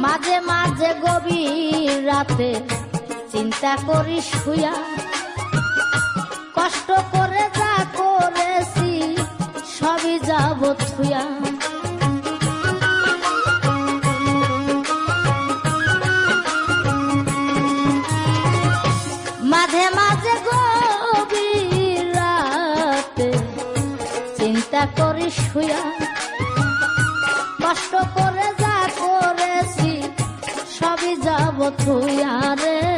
মাঝে মাঝে গভীর রাতে চিন্তা করি শুয়া, কষ্ট করে যা করেছি সবই যাব থুয়া। মাঝে মাঝে গভীর রাতে চিন্তা করি শুয়া, কষ্ট করে যা করেছি সবই যাব থুয়া রে।